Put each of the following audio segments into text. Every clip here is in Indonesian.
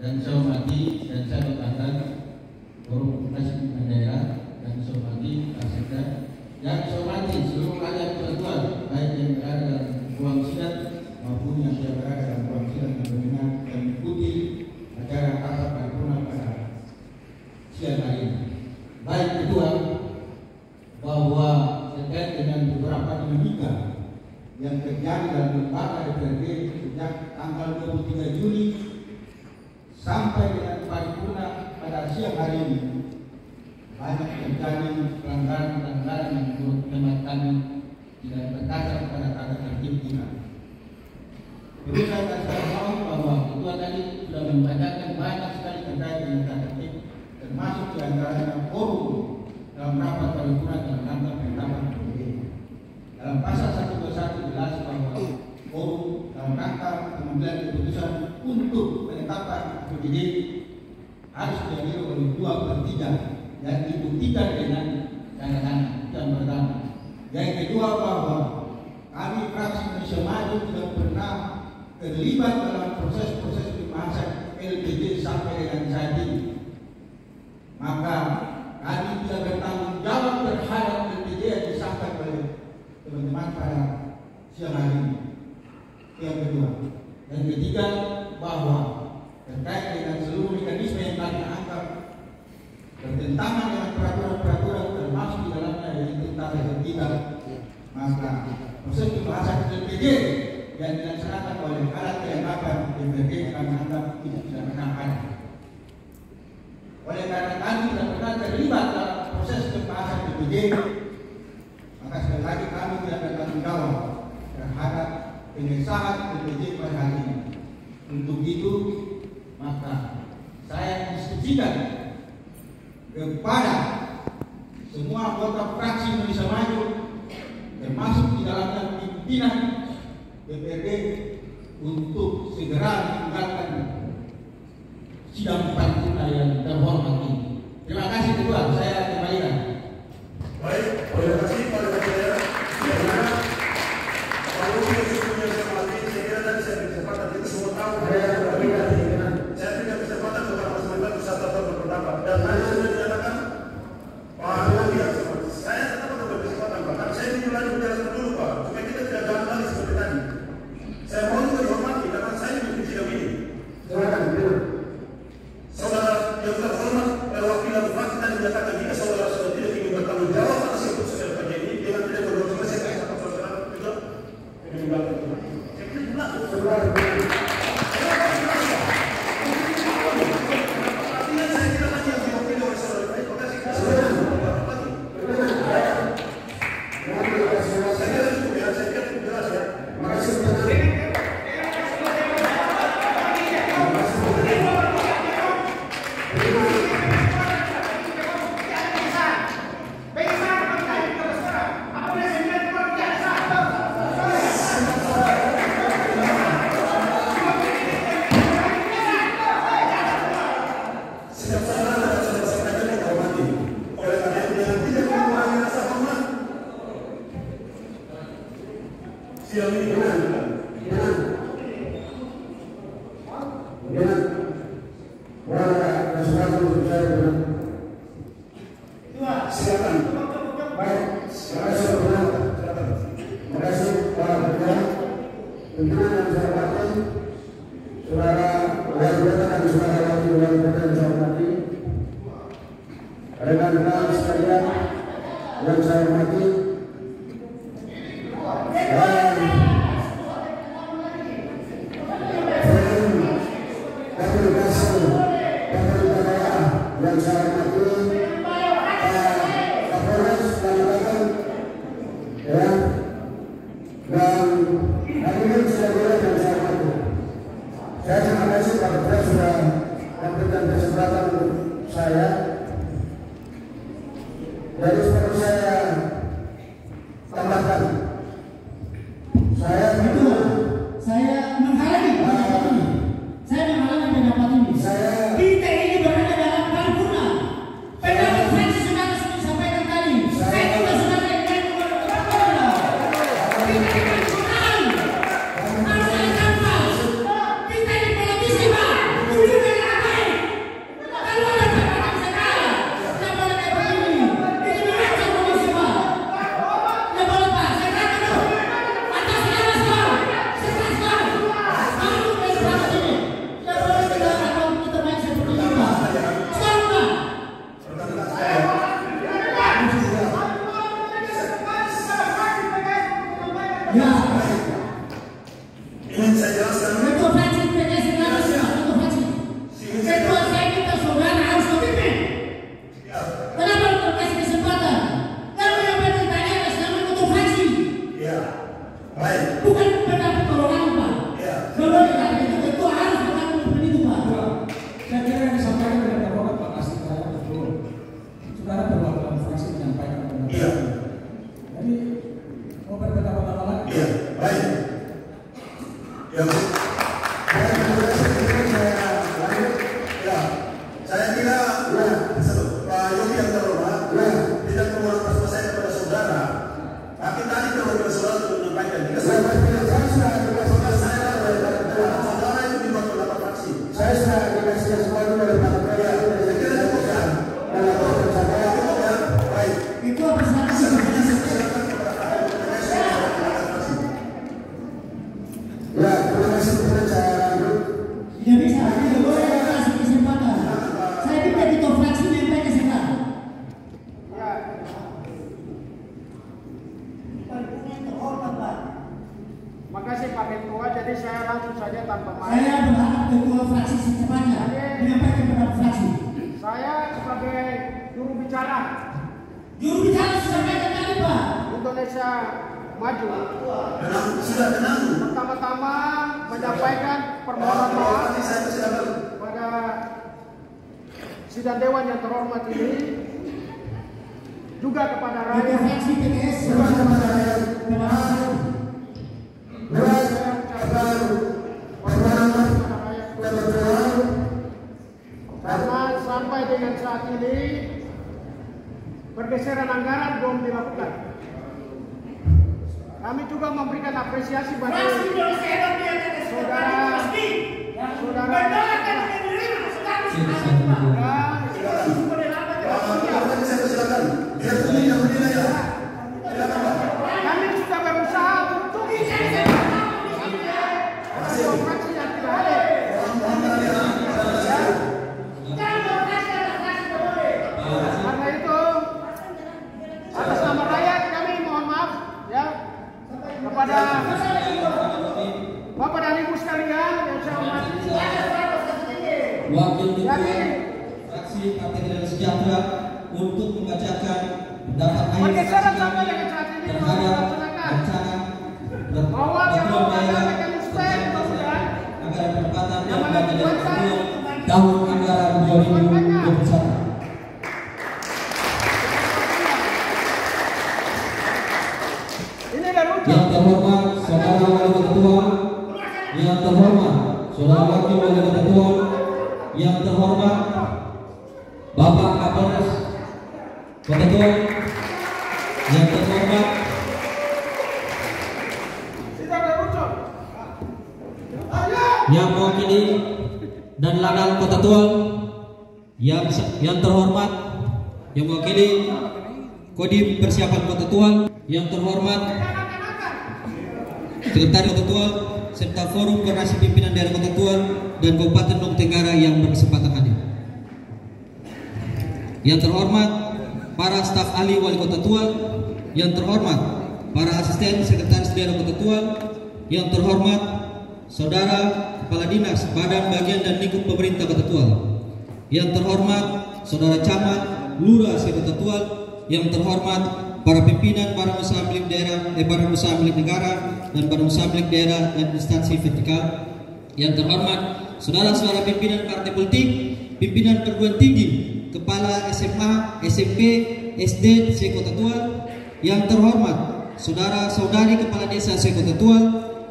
dan saya hormati dan saya banggakan forum pimpinan daerah dan saya hormati Kapolda dan saya hormati seluruh rakyat persatuan baik yang berada dalam ruang sidang maupun yang tidak berada dalam ruang sidang yang mendengar dan mengikuti acara rapat paripurna pada siang hari ini. Baik kedua, bahwa terkait dengan beberapa dinamika yang terjadi dalam lembaga DPRD sejak tanggal 23 Juli sampai dengan paripurna pada siang hari ini, banyak terjadi pelanggaran-pelanggaran yang menurut hemat kami tidak berdasar pada tata tertib kita. Perlu saya katakan bahwa ketua tadi sudah membacakan banyak sekali terkait dengan tata tertib, termasuk di antaranya forum dalam rapat paripurna dalam rangka penetapan APBD. Dalam pasal 121 jelas bahwa forum dalam rangka pengambilan keputusan untuk penetapan APBD harus dihadiri oleh 2/3 dan dibuktikan dengan tanda tangan. Yang pertama. Yang kedua, bahwa kami fraksi Indonesia Maju tidak pernah terlibat dalam proses-proses pembahasan LPD sampai dengan saat ini. Maka kami tidak bertanggung jawab terhadap LPD yang disahkan oleh teman-teman pada siang hari ini. Yang kedua. Yang ketiga, bahwa terkait dengan seluruh mekanisme yang kami anggap bertentangan dengan peraturan-peraturan termasuk di dalamnya yaitu tata tertib, maka proses pembahasan LPD yang dilaksanakan oleh alat kelengkapan DPRD kami anggap tidak pernah ada. Oleh karena kami tidak pernah terlibat dalam proses pembahasan LPD, maka sekali lagi kami tidak bertanggung jawab terhadap pengesahan LPD pada hari ini. Untuk itu, maka saya instruksikan kepada semua anggota fraksi Indonesia Maju, termasuk di dalamnya pimpinan DPRD, untuk segera meninggalkan sidang paripurna yang terhormat ini. Terima kasih ketua, saya kembalikan. Baik, terima kasih pada saya. Kalau kita punya kesempatan, saya kira tadi saya berkesempatan kita semua tahu. Saya berikan kesempatan kepada Mas Menteri bisa tetap berpendapat dan tadi sudah dinyatakan saya tetap berkesempatan Pak. Tapi saya ingin lagi bicara dulu Pak, supaya kita tidak gagal lagi seperti tadi. Saya mohon juga dihormati karena saya mengikuti sidang ini. Silakan. Saudara yang terhormat perwakilan fraksi tadi menyatakan jika saudara sudah tidak ingin bertanggung jawab atas keputusan LPD ini dengan tidak berdosa, saya akan tetap saudara juga meninggalkan. Saya kira jelas. Kita ini politisi, Pak. Juru bicara sampaikan tadi Pak. Indonesia Maju Sudah tenang. pertama-tama menyampaikan permohonan maaf pada sidang dewan yang terhormat ini, juga kepada rakyat. Fraksi PKS Karena sampai dengan saat ini pergeseran anggaran belum dilakukan. Kami juga memberikan apresiasi bagi saudara kami sudah berusaha untuk demokrasi yang tidak adil. Karena itu atas nama rakyat kami mohon maaf ya kepada Bapak dan Ibu sekalian yang saya hormati. Wakil Ketua Fraksi Partai Keadilan Sejahtera untuk membacakan pendapat akhir Pergeseran fraksi sampai kami dengan saat ini terhadap rencana bahwa yang peraturan daerah mekanisme anggaran pendapatan dan belanja daerah tahun anggaran 2021. ini dan lucu. Yang terhormat Saudara Wakil Ketua, yang terhormat Saudara Wakil Ketua, yang terhormat Bapak Kapolres Kota Tua, yang terhormat yang mewakili dan ladang Kota Tua, yang terhormat yang mewakili Kodim Persiapan Kota Tua, yang terhormat Sekretaris Kota Tua serta Forum Koordinasi Pimpinan Daerah Kota Tua dan Kabupaten Lombok Tenggara yang berkesempatan hadir. Yang terhormat para staf ahli Wali Kota Tua, yang terhormat para asisten Sekretaris Daerah Kota Tua, yang terhormat Saudara Kepala Dinas Badan Bagian dan Lingkup Pemerintah Kota Tua, yang terhormat Saudara Camat Lurah Kota Tua, yang terhormat para pimpinan badan usaha milik daerah, badan usaha milik negara dan badan usaha milik daerah dan instansi vertikal, yang terhormat saudara-saudara pimpinan partai politik, pimpinan perguruan tinggi, kepala SMA, SMP, SD se-Kota Tua, yang terhormat saudara-saudari kepala desa se-Kota Tua,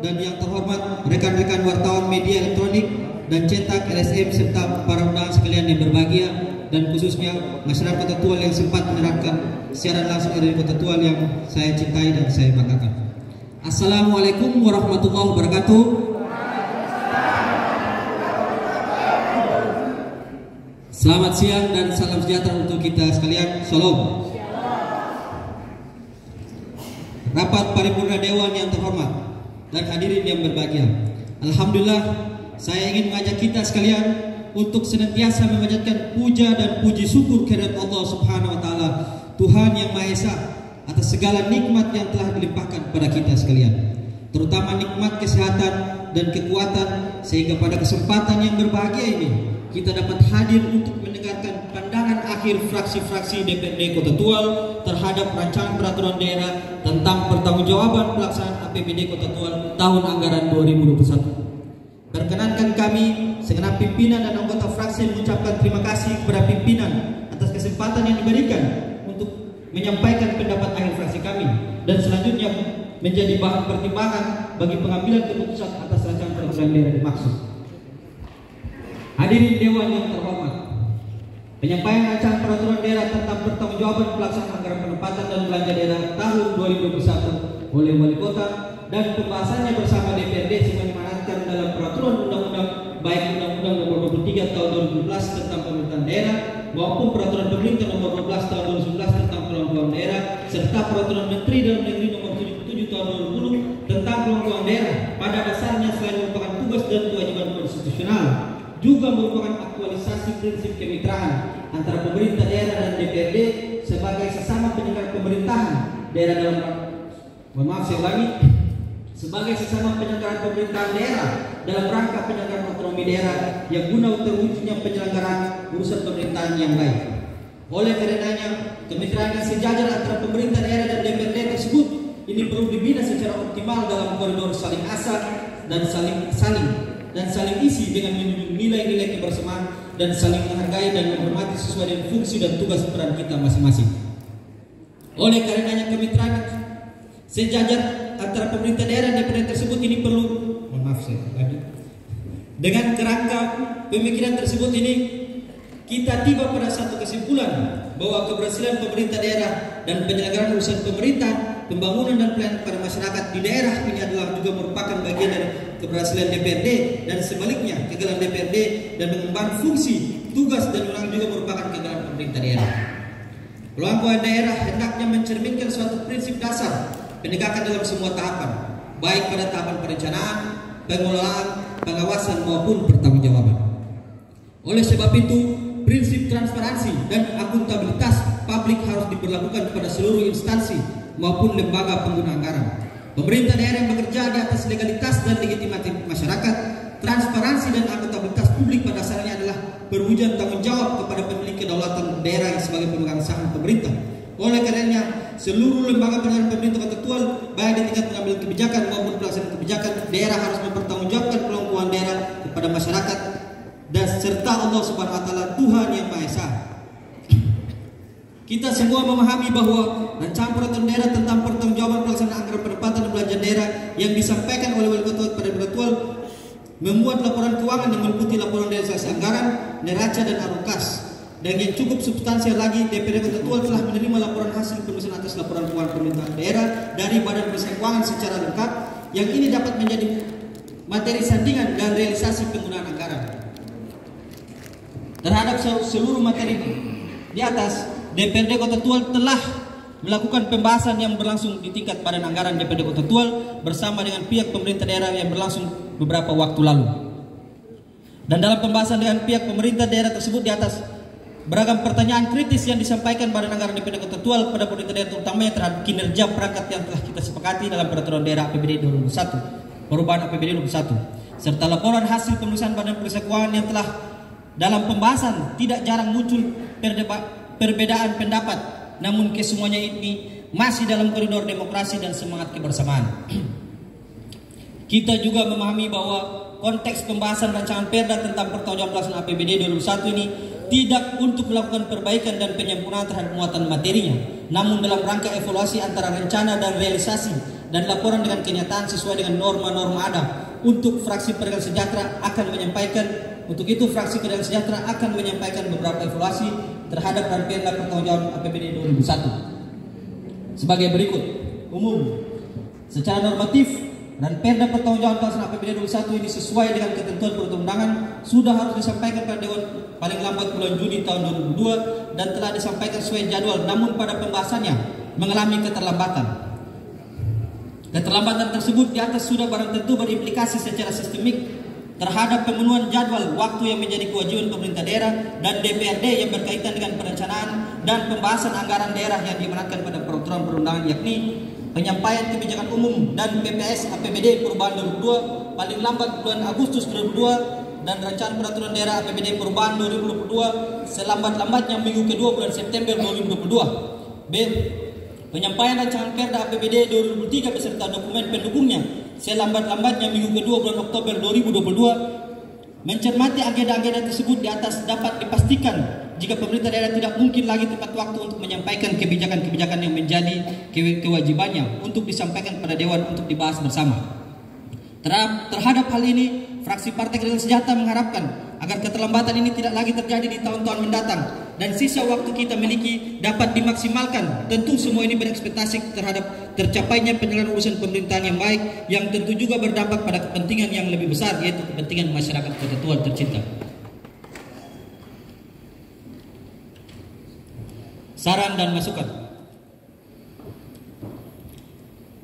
dan yang terhormat rekan-rekan wartawan media elektronik dan cetak LSM serta para undangan sekalian yang berbahagia, dan khususnya masyarakat Kota Tua yang sempat menerangkan siaran langsung dari Kota Tua yang saya cintai dan saya banggakan. Assalamualaikum warahmatullahi wabarakatuh. Selamat siang dan salam sejahtera untuk kita sekalian. Shalom. Rapat paripurna Dewan yang terhormat dan hadirin yang berbahagia. Alhamdulillah, saya ingin mengajak kita sekalian untuk senantiasa memanjatkan puja dan puji syukur kehadirat Allah Subhanahu wa taala, Tuhan yang Maha Esa, atas segala nikmat yang telah dilimpahkan kepada kita sekalian, terutama nikmat kesehatan dan kekuatan, sehingga pada kesempatan yang berbahagia ini kita dapat hadir untuk mendengarkan pandangan akhir fraksi-fraksi DPRD Kota Tua terhadap rancangan peraturan daerah tentang pertanggungjawaban pelaksanaan APBD Kota Tua tahun anggaran 2021. Perkenankan kami segenap pimpinan dan anggota fraksi mengucapkan terima kasih kepada pimpinan atas kesempatan yang diberikan untuk menyampaikan pendapat akhir fraksi kami, dan selanjutnya menjadi bahan pertimbangan bagi pengambilan keputusan atas rancangan peraturan daerah dimaksud. Hadirin Dewan yang terhormat, penyampaian rancangan peraturan daerah tentang pertanggungjawaban pelaksanaan anggaran pendapatan dan belanja daerah tahun 2021 oleh Wali Kota dan pembahasannya bersama DPRD sebagaimana dalam peraturan undang-undang, baik Undang-Undang Nomor 23 Tahun 2012 tentang pemerintahan daerah maupun Peraturan Pemerintah Nomor 12 Tahun 2011 tentang pelanggaran daerah, serta Peraturan Menteri Dalam Negeri Nomor 77 Tahun 2010 tentang pelanggaran daerah. Pada dasarnya selain merupakan tugas dan kewajiban konstitusional, juga merupakan aktualisasi prinsip kemitraan antara pemerintah daerah dan DPRD sebagai sesama penyelenggara pemerintahan daerah dalam sebagai sesama penyelenggaraan pemerintahan daerah dalam rangka penyelenggaraan otonomi daerah yang guna terwujudnya penyelenggaraan urusan pemerintahan yang baik. Oleh karenanya, kemitraan yang sejajar antara pemerintah daerah dan DPRD tersebut ini perlu dibina secara optimal dalam koridor saling asah dan saling isi dengan menunjukkan nilai-nilai kebersamaan dan saling menghargai dan menghormati sesuai dengan fungsi dan tugas peran kita masing-masing. Oleh karenanya, kemitraan sejajar antara pemerintah daerah dan DPRD tersebut ini perlu, dengan kerangka pemikiran tersebut ini kita tiba pada satu kesimpulan bahwa keberhasilan pemerintah daerah dan penyelenggaraan urusan pemerintah, pembangunan dan pelayanan pada masyarakat di daerah ini adalah juga merupakan bagian dari keberhasilan DPRD, dan sebaliknya kegagalan DPRD dan mengemban fungsi, tugas dan wewenang juga merupakan kegagalan pemerintah daerah. Peluang daerah hendaknya mencerminkan suatu prinsip dasar penegakan dalam semua tahapan, baik pada tahapan perencanaan, pengelolaan, pengawasan maupun pertanggungjawaban. Oleh sebab itu, prinsip transparansi dan akuntabilitas publik harus diberlakukan kepada seluruh instansi maupun lembaga pengguna anggaran. Pemerintah daerah yang bekerja di atas legalitas dan legitimasi masyarakat, transparansi dan akuntabilitas publik pada dasarnya adalah perwujudan tanggung jawab kepada pemilik kedaulatan daerah yang sebagai pemegang saham pemerintah. Oleh karenanya, seluruh lembaga penyelenggaraan pemerintah ketentuan, baik di tingkat pengambilan kebijakan maupun pelaksanaan kebijakan, daerah harus mempertanggungjawabkan peluang keuangan daerah kepada masyarakat dan serta Allah Subhanahu wa taala, Tuhan yang Maha Esa. Kita semua memahami bahwa rancangan peraturan daerah tentang pertanggungjawaban pelaksanaan anggaran pendapatan dan belanja daerah yang disampaikan oleh Wali Kota pada Peraturan memuat laporan keuangan yang meliputi laporan realisasi anggaran, neraca dan arukas. Dan yang cukup substansial lagi, DPRD Ketentuan telah menerima laporan hasil penulisan atas laporan keuangan pemerintahan daerah dari Badan Pemeriksa Keuangan secara lengkap, yang ini dapat menjadi materi sandingan dan realisasi penggunaan anggaran. Terhadap seluruh materi di atas, DPRD Kota Tegal telah melakukan pembahasan yang berlangsung di tingkat Badan Anggaran DPRD Kota Tegal bersama dengan pihak pemerintah daerah yang berlangsung beberapa waktu lalu. Dan dalam pembahasan dengan pihak pemerintah daerah tersebut di atas, beragam pertanyaan kritis yang disampaikan Badan Anggaran DPRD Kota Tegal pada pemerintah daerah, terutamanya terhadap kinerja perangkat yang telah kita sepakati dalam Peraturan Daerah APBD 2021, perubahan APBD 2021, serta laporan hasil penulisan Badan Pemeriksa Keuangan yang telah dalam pembahasan tidak jarang muncul perbedaan pendapat, namun kesemuanya ini masih dalam koridor demokrasi dan semangat kebersamaan. Kita juga memahami bahwa konteks pembahasan rancangan Perda tentang pertanggungjawaban pelaksanaan APBD 2021 ini tidak untuk melakukan perbaikan dan penyempurnaan terhadap muatan materinya, namun dalam rangka evaluasi antara rencana dan realisasi dan laporan dengan kenyataan sesuai dengan norma-norma ada. Untuk fraksi Keadilan Sejahtera akan menyampaikan beberapa evaluasi terhadap Perda pertanggungjawaban APBD 2021 sebagai berikut. Umum, secara normatif, dan Perda pertanggungjawaban pelaksanaan APBD 2021 ini sesuai dengan ketentuan perundang-undangan sudah harus disampaikan pada Dewan paling lambat bulan Juni tahun 2022 dan telah disampaikan sesuai jadwal, namun pada pembahasannya mengalami keterlambatan. Keterlambatan tersebut di atas sudah barang tentu berimplikasi secara sistemik terhadap pemenuhan jadwal waktu yang menjadi kewajiban pemerintah daerah dan DPRD yang berkaitan dengan perencanaan dan pembahasan anggaran daerah yang diamanatkan pada peraturan perundangan, yakni penyampaian kebijakan umum dan PPS APBD perubahan 2022 paling lambat bulan Agustus 2022 dan rancangan peraturan daerah APBD perubahan 2022 selambat-lambatnya minggu kedua bulan September 2022. B. Penyampaian rancangan Perda APBD 2023 beserta dokumen pendukungnya selambat-lambatnya minggu kedua bulan Oktober 2022. Mencermati agenda-agenda tersebut di atas, dapat dipastikan jika pemerintah daerah tidak mungkin lagi tepat waktu untuk menyampaikan kebijakan-kebijakan yang menjadi kewajibannya untuk disampaikan pada Dewan untuk dibahas bersama. Terhadap hal ini, fraksi Partai Keadilan Sejahtera mengharapkan agar keterlambatan ini tidak lagi terjadi di tahun-tahun mendatang dan sisa waktu kita miliki dapat dimaksimalkan. Tentu semua ini berekspektasi terhadap tercapainya penyelenggaraan urusan pemerintahan yang baik, yang tentu juga berdampak pada kepentingan yang lebih besar, yaitu kepentingan masyarakat Kota Tegal tercinta. Saran dan masukan.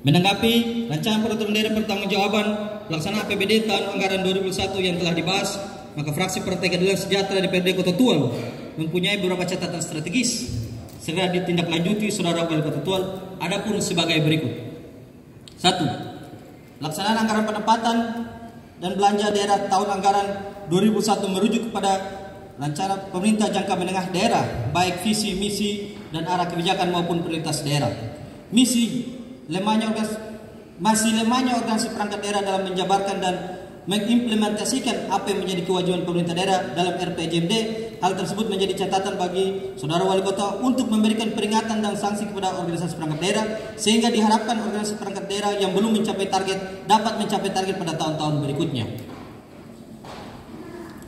Menanggapi rancangan peraturan daerah pertanggungjawaban pelaksanaan APBD tahun anggaran 2021 yang telah dibahas, maka fraksi Partai Keadilan Sejahtera DPRD Kota Tegal mempunyai beberapa catatan strategis segera ditindaklanjuti Saudara Wali Kota Tegal. Adapun sebagai berikut. 1. Pelaksanaan anggaran pendapatan dan belanja daerah tahun anggaran 2021 merujuk kepada rencana pemerintah jangka menengah daerah, baik visi, misi, dan arah kebijakan maupun prioritas daerah. Masih lemahnya organisasi perangkat daerah dalam menjabarkan dan mengimplementasikan apa yang menjadi kewajiban pemerintah daerah dalam RPJMD. Hal tersebut menjadi catatan bagi saudara wali kota untuk memberikan peringatan dan sanksi kepada organisasi perangkat daerah, sehingga diharapkan organisasi perangkat daerah yang belum mencapai target dapat mencapai target pada tahun-tahun berikutnya.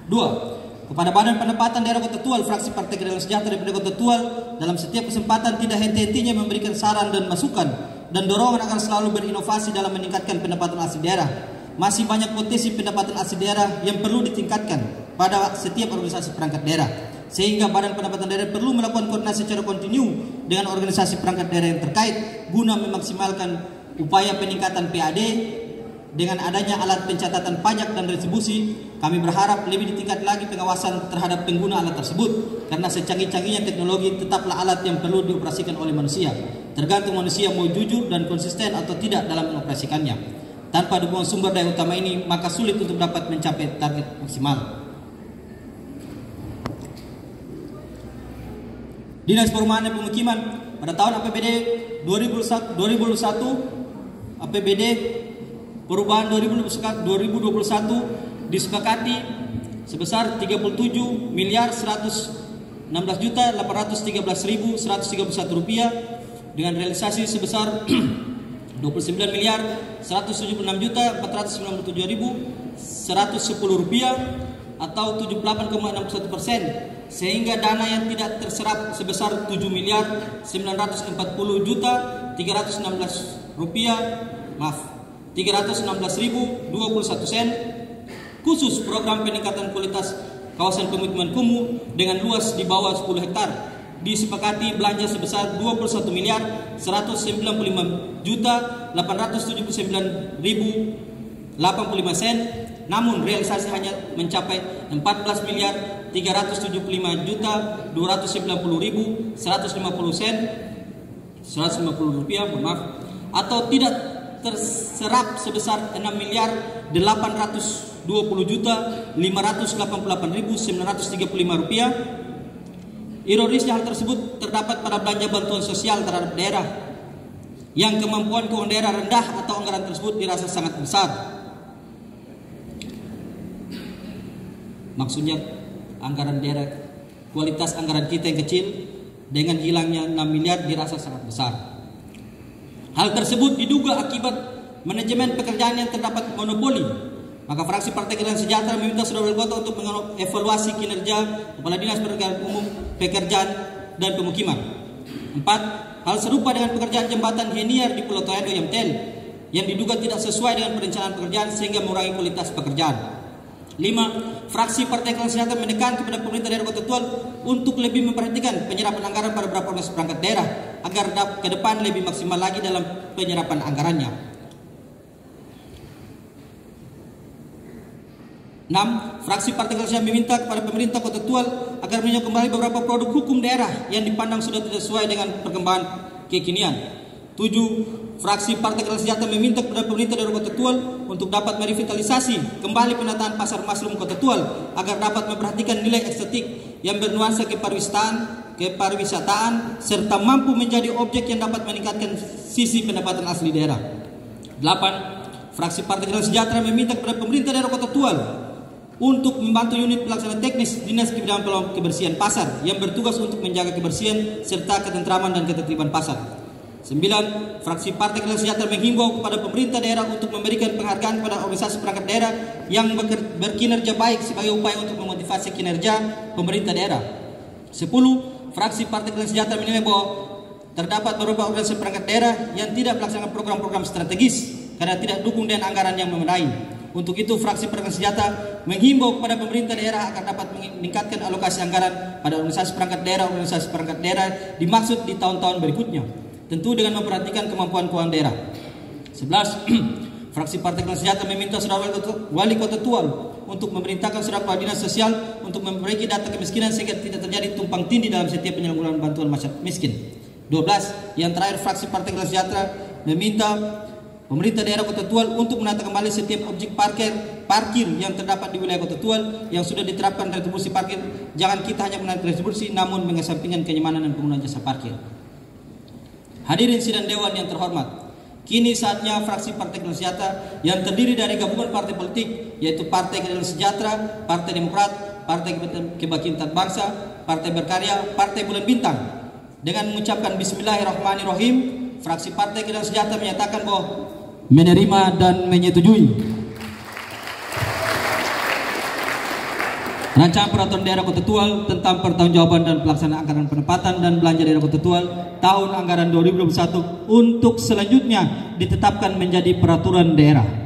2. Kepada Badan Pendapatan Daerah Kota Tual, fraksi Partai Keadilan Sejahtera DPD Kota Tual dalam setiap kesempatan tidak henti-hentinya memberikan saran dan masukan dan dorongan agar selalu berinovasi dalam meningkatkan pendapatan asli daerah. Masih banyak potensi pendapatan asli daerah yang perlu ditingkatkan pada setiap organisasi perangkat daerah, sehingga Badan Pendapatan Daerah perlu melakukan koordinasi secara kontinu dengan organisasi perangkat daerah yang terkait guna memaksimalkan upaya peningkatan PAD. Dengan adanya alat pencatatan pajak dan retribusi, kami berharap lebih ditingkat lagi pengawasan terhadap pengguna alat tersebut, karena secanggih-canggihnya teknologi tetaplah alat yang perlu dioperasikan oleh manusia. Tergantung manusia mau jujur dan konsisten atau tidak dalam mengoperasikannya. Tanpa dukungan sumber daya utama ini, maka sulit untuk dapat mencapai target maksimal. Dinas Perumahan dan Pemukiman pada tahun APBD 2021 APBD perubahan 2021 disepakati sebesar 37.116.813.131 rupiah dengan realisasi sebesar 29.176.497.110 rupiah atau 78,61%, sehingga dana yang tidak terserap sebesar 7.940.316 rupiah 316.021 sen khusus program peningkatan kualitas kawasan pemukiman kumuh dengan luas di bawah 10 hektar disepakati belanja sebesar 21.155.879.085 sen, namun realisasi hanya mencapai 14.375.290.150 sen 150 rupiah atau tidak terserap sebesar 6.820.588.935 rupiah. Ironisnya hal tersebut terdapat pada belanja bantuan sosial terhadap daerah yang kemampuan keuangan daerah rendah atau anggaran tersebut dirasa sangat besar. Maksudnya anggaran daerah, kualitas anggaran kita yang kecil dengan hilangnya 6 miliar dirasa sangat besar. Hal tersebut diduga akibat manajemen pekerjaan yang terdapat monopoli. Maka fraksi Partai Keadilan Sejahtera meminta saudara wali kota untuk mengevaluasi kinerja Kepala Dinas Pekerjaan Umum, Pekerjaan dan Pemukiman. 4. Hal serupa dengan pekerjaan jembatan Heniar di Pulau Toyado Yamtel yang diduga tidak sesuai dengan perencanaan pekerjaan sehingga mengurangi kualitas pekerjaan. 5. Fraksi Partai Keadilan Sejahtera menekan kepada pemerintah daerah Kota Tual untuk lebih memperhatikan penyerapan anggaran pada beberapa organisasi perangkat daerah agar ke depan lebih maksimal lagi dalam penyerapan anggarannya. 6. Fraksi Partai Keadilan Sejahtera meminta kepada pemerintah Kota Tual agar meninjau kembali beberapa produk hukum daerah yang dipandang sudah tidak sesuai dengan perkembangan kekinian. 7. Fraksi Partai Keadilan Sejahtera meminta kepada pemerintah daerah Kota Tual untuk dapat merevitalisasi kembali penataan pasar Maslum Kota Tual agar dapat memperhatikan nilai estetik yang bernuansa kepariwisataan serta mampu menjadi objek yang dapat meningkatkan sisi pendapatan asli daerah. 8. Fraksi Partai Keadilan Sejahtera meminta kepada pemerintah daerah Kota Tual untuk membantu unit pelaksana teknis Dinas Bidang Kebersihan Pasar yang bertugas untuk menjaga kebersihan serta ketentraman dan ketertiban pasar. 9. Fraksi Partai Keadilan Sejahtera menghimbau kepada pemerintah daerah untuk memberikan penghargaan pada organisasi perangkat daerah yang berkinerja baik sebagai upaya untuk memotivasi kinerja pemerintah daerah. 10. Fraksi Partai Keadilan Sejahtera menilai bahwa terdapat beberapa organisasi perangkat daerah yang tidak melaksanakan program-program strategis karena tidak dukung dengan anggaran yang memadai. Untuk itu, fraksi Partai Keadilan Sejahtera menghimbau kepada pemerintah daerah agar dapat meningkatkan alokasi anggaran pada organisasi perangkat daerah dimaksud di tahun-tahun berikutnya, tentu dengan memperhatikan kemampuan keuangan daerah. 11. Fraksi Partai Keadilan Sejahtera meminta saudara wali kota Tual untuk memerintahkan saudara kepala dinas sosial untuk memperbaiki data kemiskinan sehingga tidak terjadi tumpang tindih dalam setiap penyelenggaraan bantuan masyarakat miskin. 12. Yang terakhir, fraksi Partai Keadilan Sejahtera meminta pemerintah daerah Kota Tual untuk menata kembali setiap objek parkir parkir yang terdapat di wilayah Kota Tegal yang sudah diterapkan retribusi parkir, jangan kita hanya menarik retribusi namun mengesampingkan kenyamanan dan penggunaan jasa parkir. Hadirin sidang dewan yang terhormat, kini saatnya fraksi Partai Keadilan Sejahtera yang terdiri dari gabungan partai politik yaitu Partai Keadilan Sejahtera, Partai Demokrat, Partai Kebangkitan Bangsa, Partai Berkarya, Partai Bulan Bintang, dengan mengucapkan Bismillahirrahmanirrahim, fraksi Partai Keadilan Sejahtera menyatakan bahwa menerima dan menyetujui Rancangan Peraturan Daerah Kota Tegal tentang pertanggungjawaban dan pelaksanaan anggaran pendapatan dan belanja daerah Kota Tegal tahun anggaran 2021 untuk selanjutnya ditetapkan menjadi peraturan daerah.